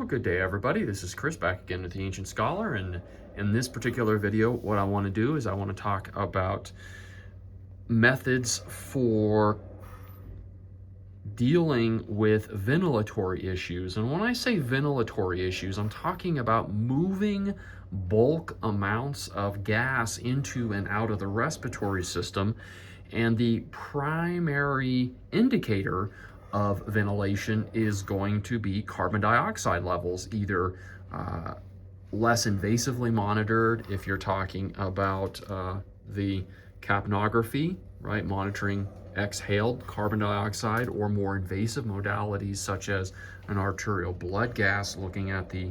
Well, good day, everybody. This is Chris back again with the Ancient Scholar, and in this particular video, what I want to do is I want to talk about methods for dealing with ventilatory issues. And when I say ventilatory issues, I'm talking about moving bulk amounts of gas into and out of the respiratory system. And the primary indicator of ventilation is going to be carbon dioxide levels, either less invasively monitored if you're talking about the capnography, right, monitoring exhaled carbon dioxide, or more invasive modalities such as an arterial blood gas, looking at the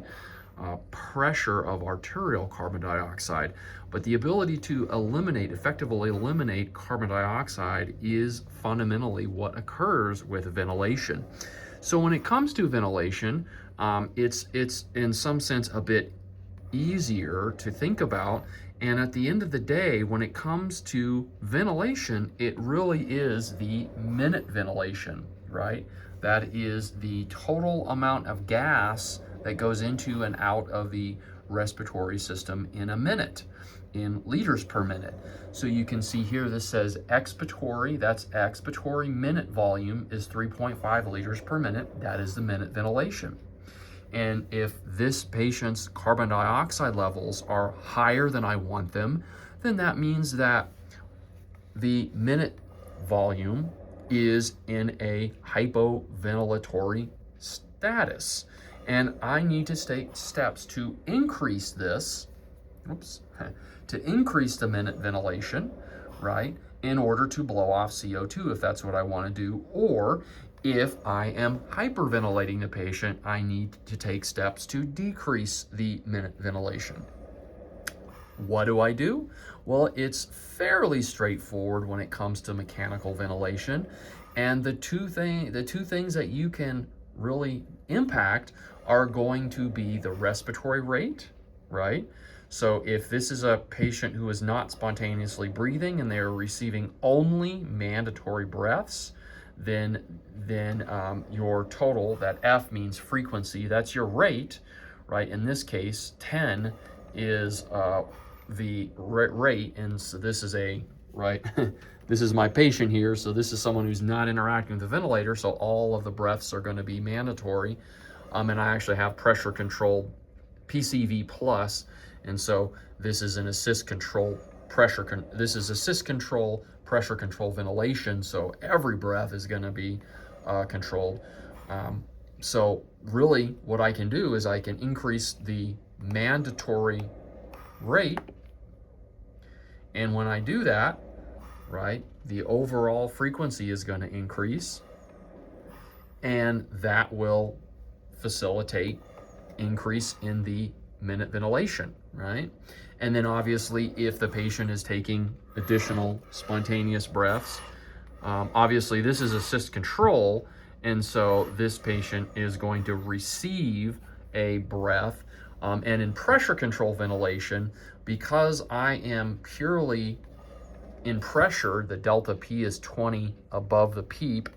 pressure of arterial carbon dioxide. But the ability to effectively eliminate carbon dioxide is fundamentally what occurs with ventilation. So when it comes to ventilation, it's in some sense a bit easier to think about. And at the end of the day, when it comes to ventilation, it really is the minute ventilation, right? That is the total amount of gas that goes into and out of the respiratory system in a minute, in liters per minute. So you can see here, this says expiratory, that's expiratory minute volume is 3.5 liters per minute. That is the minute ventilation. And if this patient's carbon dioxide levels are higher than I want them, then that means that the minute volume is in a hypoventilatory status. And I need to take steps to increase this, to increase the minute ventilation, right, in order to blow off CO2 if that's what I want to do. Or if I am hyperventilating the patient, I need to take steps to decrease the minute ventilation. What do I do? Well, it's fairly straightforward when it comes to mechanical ventilation. And the two things that you can really impact are going to be the respiratory rate, right? So if this is a patient who is not spontaneously breathing and they are receiving only mandatory breaths, then your total, that F means frequency, that's your rate, right? In this case, 10 is the rate, and so this is this is my patient here, so this is someone who's not interacting with the ventilator, so all of the breaths are going to be mandatory. And I actually have pressure controlled PCV plus, and so this is an assist control pressure control ventilation, so every breath is going to be controlled. So really what I can do is I can increase the mandatory rate, and when I do that, right, the overall frequency is going to increase, and that will facilitate increase in the minute ventilation, right? And then obviously if the patient is taking additional spontaneous breaths, obviously this is assist control, and so this patient is going to receive a breath. And in pressure control ventilation, because I am purely in pressure, the delta P is 20 above the PEEP,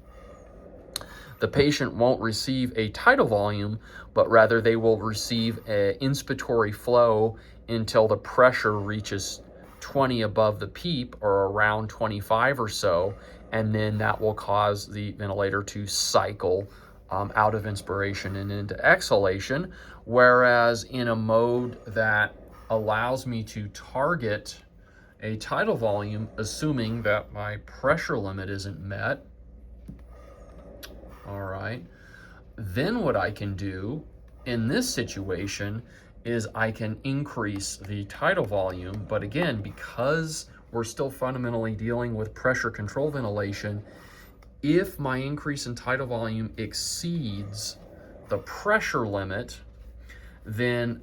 the patient won't receive a tidal volume, but rather they will receive an inspiratory flow until the pressure reaches 20 above the PEEP, or around 25 or so, and then that will cause the ventilator to cycle out of inspiration and into exhalation. Whereas in a mode that allows me to target a tidal volume, assuming that my pressure limit isn't met, all right, then what I can do in this situation is I can increase the tidal volume. But again, because we're still fundamentally dealing with pressure control ventilation, if my increase in tidal volume exceeds the pressure limit, then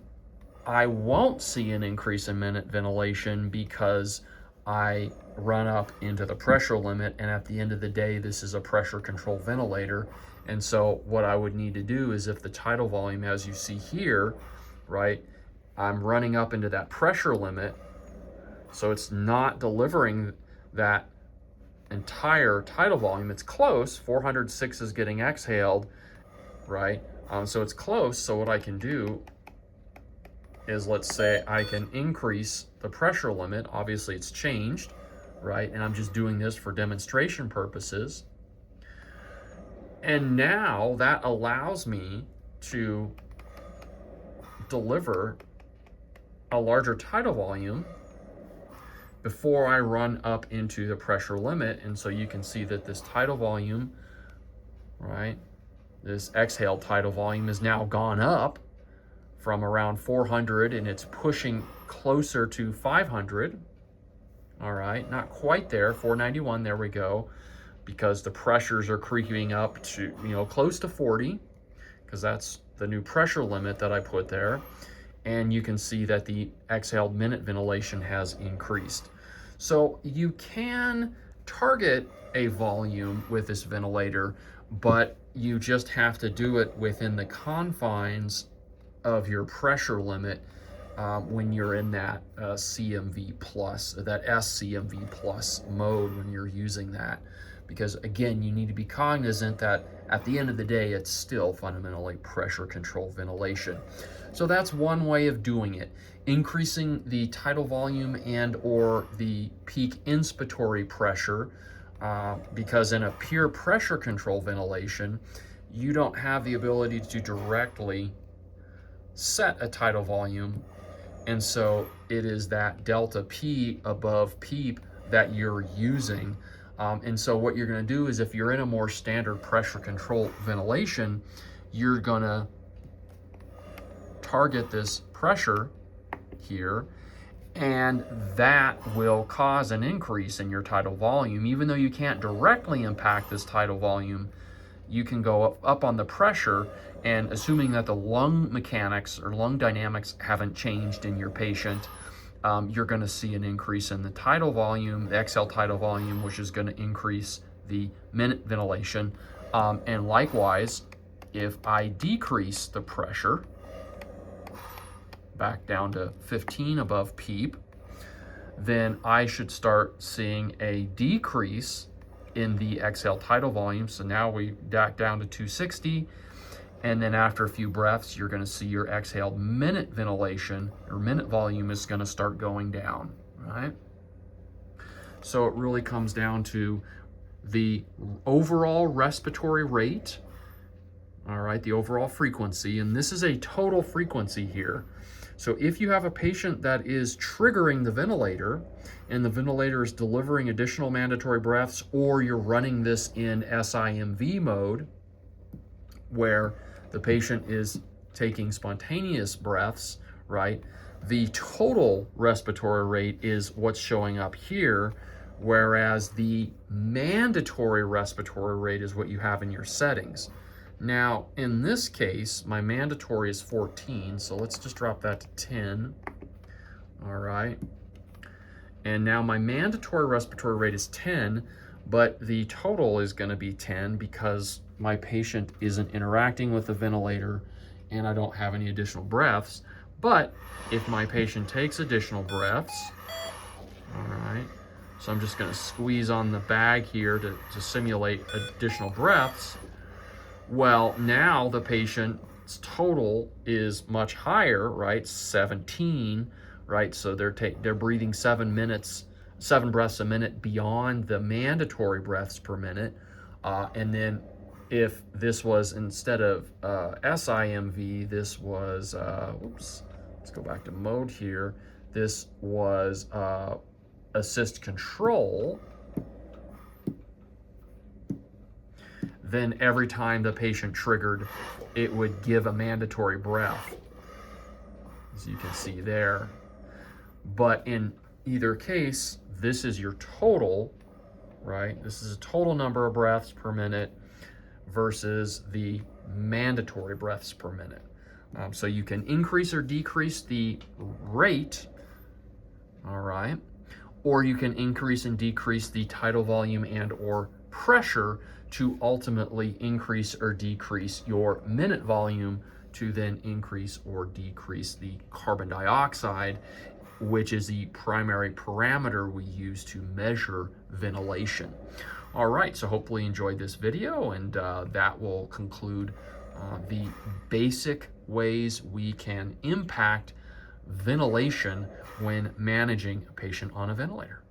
I won't see an increase in minute ventilation because I run up into the pressure limit, and at the end of the day, this is a pressure control ventilator. And so what I would need to do is, if the tidal volume, as you see here, right, I'm running up into that pressure limit, so it's not delivering that entire tidal volume. It's close, 406 is getting exhaled, right? So it's close. So what I can do is, let's say I can increase the pressure limit. Obviously it's changed, right? And I'm just doing this for demonstration purposes. And now that allows me to deliver a larger tidal volume before I run up into the pressure limit. And so you can see that this tidal volume, right, this exhaled tidal volume has now gone up from around 400 and it's pushing closer to 500. All right, not quite there, 491, there we go, because the pressures are creeping up to, close to 40, because that's the new pressure limit that I put there. And you can see that the exhaled minute ventilation has increased. So you can target a volume with this ventilator, but you just have to do it within the confines of your pressure limit when you're in that CMV plus, that SCMV plus mode when you're using that. Because again, you need to be cognizant that at the end of the day, it's still fundamentally pressure controlled ventilation. So that's one way of doing it. Increasing the tidal volume and or the peak inspiratory pressure, because in a pure pressure control ventilation, you don't have the ability to directly set a tidal volume. And so it is that delta P above PEEP that you're using. And so what you're going to do is, if you're in a more standard pressure control ventilation, you're going to target this pressure here, and that will cause an increase in your tidal volume. Even though you can't directly impact this tidal volume, you can go up on the pressure, and assuming that the lung mechanics or lung dynamics haven't changed in your patient, you're going to see an increase in the tidal volume, the exhale tidal volume, which is going to increase the minute ventilation. And likewise, if I decrease the pressure back down to 15 above PEEP, then I should start seeing a decrease in the exhale tidal volume. So now we back down to 260. And then after a few breaths, you're going to see your exhaled minute ventilation or minute volume is going to start going down, right? So it really comes down to the overall respiratory rate, all right, the overall frequency, and this is a total frequency here. So if you have a patient that is triggering the ventilator and the ventilator is delivering additional mandatory breaths, or you're running this in SIMV mode, where the patient is taking spontaneous breaths, right? The total respiratory rate is what's showing up here, whereas the mandatory respiratory rate is what you have in your settings. Now, in this case, my mandatory is 14, so let's just drop that to 10, all right? And now my mandatory respiratory rate is 10, but the total is gonna be 10 because my patient isn't interacting with the ventilator and I don't have any additional breaths. But if my patient takes additional breaths, all right, so I'm just gonna squeeze on the bag here to simulate additional breaths. Well, now the patient's total is much higher, right? 17, right? So they're breathing 7 breaths a minute beyond the mandatory breaths per minute. And then if this was, instead of SIMV, this was, let's go back to mode here. This was assist control. Then every time the patient triggered, it would give a mandatory breath, as you can see there. But in either case, this is your total, right? This is a total number of breaths per minute versus the mandatory breaths per minute. So you can increase or decrease the rate, all right? Or you can increase and decrease the tidal volume and or pressure to ultimately increase or decrease your minute volume, to then increase or decrease the carbon dioxide, which is the primary parameter we use to measure ventilation. All right, so hopefully you enjoyed this video, and that will conclude the basic ways we can impact ventilation when managing a patient on a ventilator.